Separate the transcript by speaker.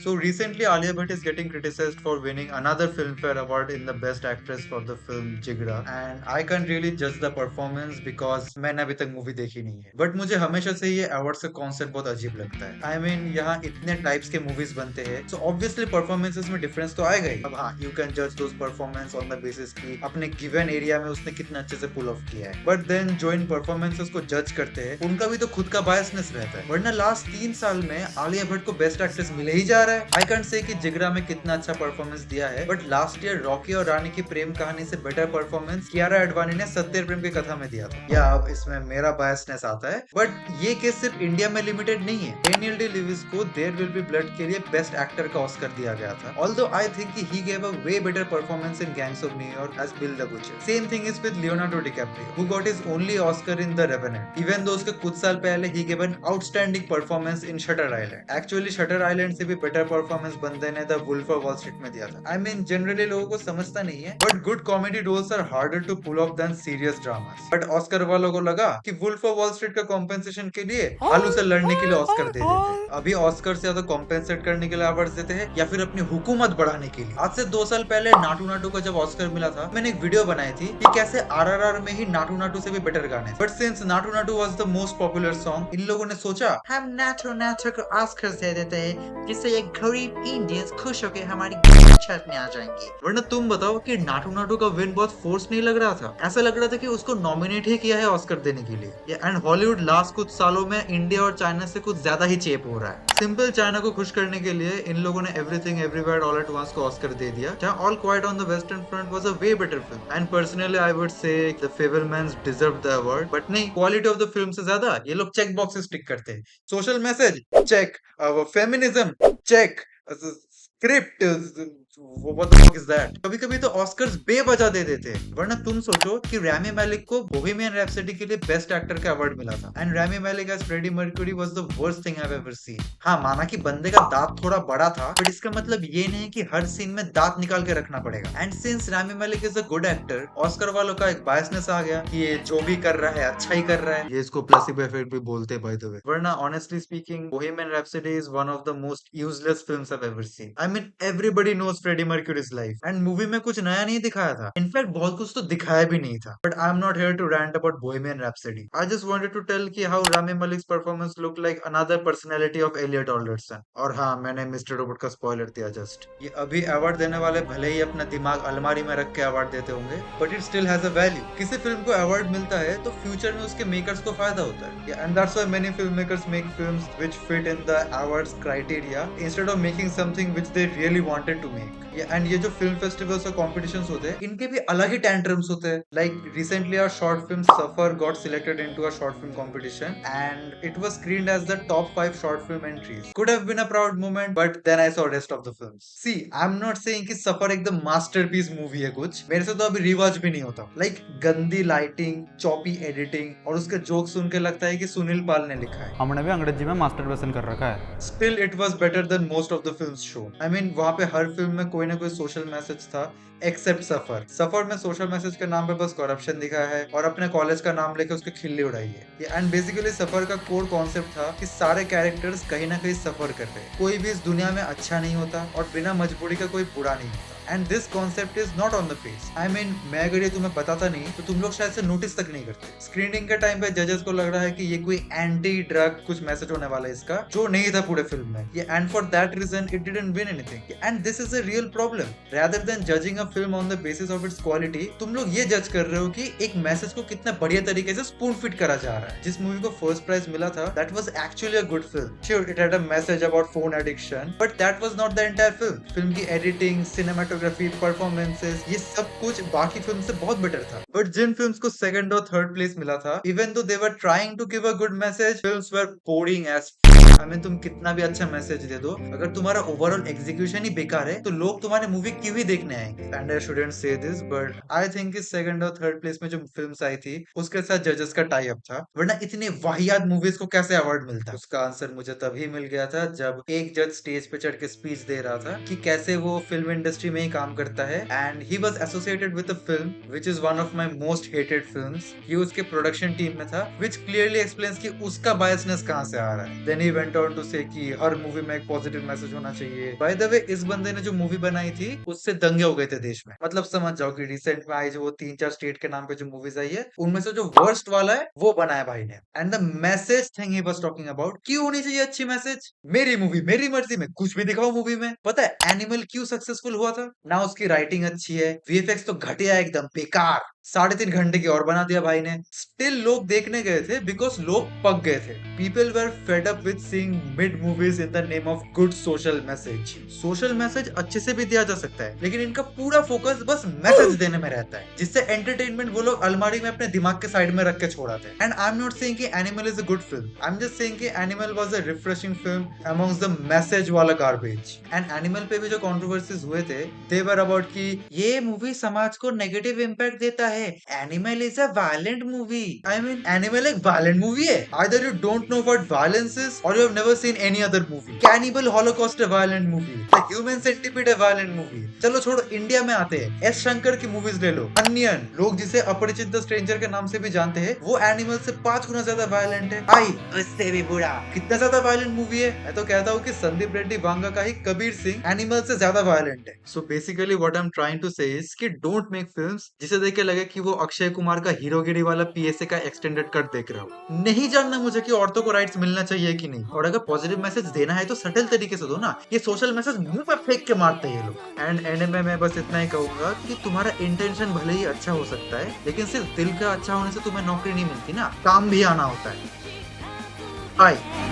Speaker 1: So recently, Alia Bhatt is getting criticized for winning another Filmfare Award in the Best Actress for the film Jigra, and I can't really judge the performance because मैंने अभी तक movie देखी नहीं है. But मुझे हमेशा से ये अवार्ड्स का कॉन्सेप्ट बहुत अजीब लगता है. आई मीन यहाँ इतने टाइप्स के मूवीज बनते हैं, सो ऑब्वियसली परफॉर्मेंसेस में डिफरेंस तो आएगा ही. अब हाँ, यू कैन जज दोस परफॉर्मेंस ऑन द बेसिस की अपने गिवन एरिया में उसने कितना अच्छे से पुल ऑफ किया है. बट देन जो इन परफॉर्मेंसेस को जज करते हैं उनका भी तो खुद का बायसनेस रहता है. वरना लास्ट 3 साल में आलिया भट्ट को बेस्ट एक्ट्रेस मिले ही जा रहा है. आई कैंट से कि जिगरा में कितना अच्छा परफॉर्मेंस दिया है, बट लास्ट ईयर रॉकी और रानी की प्रेम कहानी से बेटर परफॉर्मेंस कियारा एडवाणी ने सत्य प्रेम की कथा में दिया था. या अब इसमें मेरा बायसनेस आता है, बट ये केस सिर्फ इंडिया में लिमिटेड नहीं है. डेनियल डे लिविस को देयर विल बी ब्लड के लिए बेस्ट एक्टर का ऑस्कर दिया गया था. Although I think he gave a way better performance in Gangs of New York as Bill the Butcher. Same thing is with Leonardo DiCaprio who got his only Oscar in the Revenant, even though उसके कुछ साल पहले ही given outstanding performance in Shutter Island. Actually Shutter Island से भी better performance बंदे ने the wolf of Wall Street में दिया था. आई मीन जनरली लोगों को समझता नहीं है, but good comedy roles are harder to pull off than serious dramas. But Oscar वालों को लगा कि वुल्फ ऑफ वॉल स्ट्रीट का कॉम्पेंसेशन के लिए आलू से लड़ने के लिए ऑस्कर दे देते. अभी ऑस्कर से ज्यादा कॉम्पेंसेट करने के लिए अवार्ड देते हैं या फिर अपनी हुकूमत बढ़ाने के लिए. आज से 2 साल पहले नाटू नाटू का जब ऑस्कर मिला था, मैंने एक वीडियो बनाई थी कि कैसे आरआरआर में ही नाटू नाटू से भी बेटर गाने. But since Naatu Naatu was the most popular song, इन लोगों ने सोचा हम नाटू नाटू को ऑस्कर दे देते हैं जिससे ये गरीब इंडियंस खुश होकर हमारी छत में आ जाएंगे. वरना तुम बताओ कि नाटू नाटू का विन बहुत फोर्स नहीं लग रहा था. ऐसा लग रहा था कि उसको नॉमिनेट ही किया है ऑस्कर देने के लिए. एंड हॉलीवुड लास्ट कुछ सालों में इंडिया और चाइना से कुछ ज्यादा ही चेप हो रहा है. सिंपल चाइना को खुश करने के लिए इन लोगों ने everything everywhere all at once को ऑस्कर दे दिया, जहां all quiet on the western front was a way better film. And personally I would say the Fabelmans deserve the award. But नहीं, क्वालिटी ऑफ द फिल्म से ज्यादा ये लोग check boxes tick करते हैं. Social message check, feminism check, script what the fuck is that? कभी कभी तो ऑस्कर्स बेवजह दे देते हैं. वरना तुम सोचो कि रैमी मालिक को बोहेमियन रैप्सोडी के लिए बेस्ट एक्टर का अवार्ड मिला था, and Rami Malek as Freddie Mercury was the worst thing I have ever seen. हाँ, माना कि बंदे का दांत थोड़ा बड़ा था, बट इसका मतलब ये नहीं कि हर सीन में दांत निकाल के रखना पड़ेगा. एंड सिंस रैमी मालिक is a good actor, Oscar वालों का एक बायसनेस आ गया कि ये जो भी कर रहा है अच्छा ही कर रहा है. ये इसको प्लेसिबो इफेक्ट भी बोलते हैं बाय द वे. वरना honestly speaking, Bohemian Rhapsody is one of the most useless films I have ever seen. I mean everybody knows Freddie Mercury's life, and movie में कुछ नया नहीं दिखाया था. इनफैक्ट बहुत कुछ तो दिखाया भी नहीं था. But I am not here to rant about Bohemian Rhapsody. I just wanted to tell कि how Rami Malik's performance look like another personality of Elliot Alderson. और हाँ, मैंने मिस्टर रोबोट का स्पॉइलर दिया जस्ट. ये अभी अवार्ड देने वाले भले ही अपना दिमाग अलमारी में रख के अवार्ड देते होंगे, but it still has a value. किसी फिल्म को अवार्ड मिलता है तो फ्यूचर में उसके मेकर्स को फायदा होता है. And that's why many film makers make films which fit in the awards criteria instead of making something which they really wanted to make. एंड ये जो फिल्म फेस्टिवल्स और कॉम्पिटिशंस होते हैं, इनके भी अलग ही टेंट्रम्स होते हैं. Like recently our short film Safar got selected into a short film competition and it was screened as the top 5 short film entries. Could have been a proud moment, but then I saw rest of the films. See, I am not saying कि सफर एकदम masterpiece movie है. कुछ मेरे से तो अभी रिवाज भी नहीं होता. लाइक गंदी लाइटिंग, चॉपी एडिटिंग और उसके जोक सुन के लगता है कि सुनील पाल ने लिखा है.
Speaker 2: हमने भी अंग्रेजी में मास्टरबेशन कर रखा है.
Speaker 1: Still it was better than most of the films show. I mean वहां पे हर फिल्म में कोई ना कोई सोशल मैसेज था, एक्सेप्ट सफर. सफर में सोशल मैसेज के नाम पे बस करप्शन दिखाया है और अपने कॉलेज का नाम लेके उसके खिल्ली उड़ाई है. एंड बेसिकली सफर का कोर कॉन्सेप्ट था कि सारे कैरेक्टर्स कहीं ना कहीं सफर कर रहे हैं. कोई भी इस दुनिया में अच्छा नहीं होता और बिना मजबूरी का कोई बुरा नहीं होता. And this concept is not on the face. I mean मैं अगर ये तुम्हें बताता नहीं तो तुम लोग शायद से नोटिस तक नहीं करते. स्क्रीनिंग के टाइम पे जजेस को लग रहा है कि ये कोई एंटी ड्रग कुछ मैसेज होने वाला है इसका, जो नहीं था पूरे फिल्म में. And for that reason it didn't win anything. And this is a real problem. Rather than judging a film on the basis of its quality, तुम लोग ये जज कर रहे हो कि एक मैसेज को कितना बढ़िया तरीके से स्पून फिट करा जा रहा है. जिस मूवी को फर्स्ट प्राइज मिला था, that was actually a good film. Sure it had a message about phone addiction, but that was not the entire film. Film की एडिटिंग, सिनेमेटोग्राफी, परफॉर्मेंसेस, ये सब कुछ बाकी फिल्म से बहुत बेटर था. बट जिन फिल्म्स को सेकंड और थर्ड प्लेस मिला था, even though they were trying to give a good message, films were boring as. हमें तुम कितना भी अच्छा मैसेज दे दो, अगर तुम्हारा ओवरऑल एग्जीक्यूशन ही बेकार है तो लोग तुम्हारे मूवी क्यों ही देखने आएंगे. एंड आई शुडंट से दिस, बट आई थिंक इस सेकंड और थर्ड प्लेस में जो फिल्म्स आई थी उसके साथ जजेस का टाई अप था. वरना इतनी वाहियात मूवीज को कैसे अवार्ड मिलता. उसका आंसर मुझे तभी मिल गया था जब एक जज स्टेज पे चढ़ के स्पीच दे रहा था कि कैसे वो फिल्म इंडस्ट्री में ही काम करता है, and he was associated with a film which is one of my most hated films. ये उसके प्रोडक्शन टीम में था, व्हिच क्लियरली एक्सप्लेन्स कि उसका बायसनेस कहां से आ रहा है. Then he went went on to say कि हर मूवी में एक पॉजिटिव मैसेज होना चाहिए। बाय द वे, इस बंदे ने जो मूवी बनाई थी उससे दंगे हो गए थे देश में। मतलब समझ जाओ कि रिसेंट में आई जो वो 3-4 स्टेट के नाम पे जो मूवीज आई है, उनमें से जो वर्स्ट वाला है वो बनाया भाई ने। And the message thing he was talking about, क्यों होनी चाहिए अच्छी मैसेज? मेरी मूवी मेरी मर्जी में कुछ भी दिखाओ मूवी में। पता है एनिमल क्यों सक्सेसफुल हुआ था? ना उसकी राइटिंग अच्छी है, वीएफएक्स तो घटिया एकदम बेकार, 3.5 घंटे की और बना दिया भाई ने। स्टिल लोग देखने गए थे बिकॉज लोग पक गए थे। People were fed up with seeing mid movies in the name of good social message. Social message अच्छे से भी दिया जा सकता है, लेकिन इनका पूरा फोकस बस मैसेज देने में रहता है, जिससे एंटरटेनमेंट वो लोग अलमारी में अपने दिमाग के साइड में रख के छोड़ाते हैं। And I am not saying कि Animal is a good film, I am just saying कि Animal was a refreshing film amongst the message वाला गार्बेज। एंड एनिमल पे भी जो कंट्रोवर्सीज हुए थे, दे वर अबाउट कि ये मूवी समाज को नेगेटिव इंपैक्ट देता है, Animal is a violent movie. I mean Animal एक वायलेंट मूवी है? Either you don't know what violence is or you have never seen any other movie. Cannibal Holocaust a violent movie, the Human Centipede a violent movie. चलो छोड़ो, India में आते हैं, S Shankar की movies ले लो। Onion, लोग जिसे अपरिचित द स्ट्रेंजर के नाम से भी जानते हैं, वो एनिमल से 5 गुना ज्यादा वायलेंट है। आई उससे भी बुरा, कितना ज्यादा वायलेंट मूवी है। मैं तो कहता हूँ कि संदीप रेड्डी वांगा का ही कबीर सिंह एनिमल से ज्यादा वायलेंट है। So basically what I am trying to say is कि डोंट मेक फिल्म्स जिसे देख के लगे कि वो अक्षय कुमार का हीरोगिरी वाला पीएसए का एक्सटेंडेड कट देख रहा हो। नहीं जानना मुझे कि औरतों को राइट्स मिलना चाहिए कि नहीं, और अगर पॉजिटिव मैसेज देना है तो सटल तरीके से दो ना, ये सोशल मैसेज मुंह पे फेंक के मारते हैं ये लोग। एंड एंड में मैं बस इतना ही कहूंगा कि तुम्हारा इंटेंशन भले ही अच्छा हो सकता है, लेकिन सिर्फ दिल का अच्छा होने से तुम्हें नौकरी नहीं मिलती ना, काम भी आना होता है। बाय।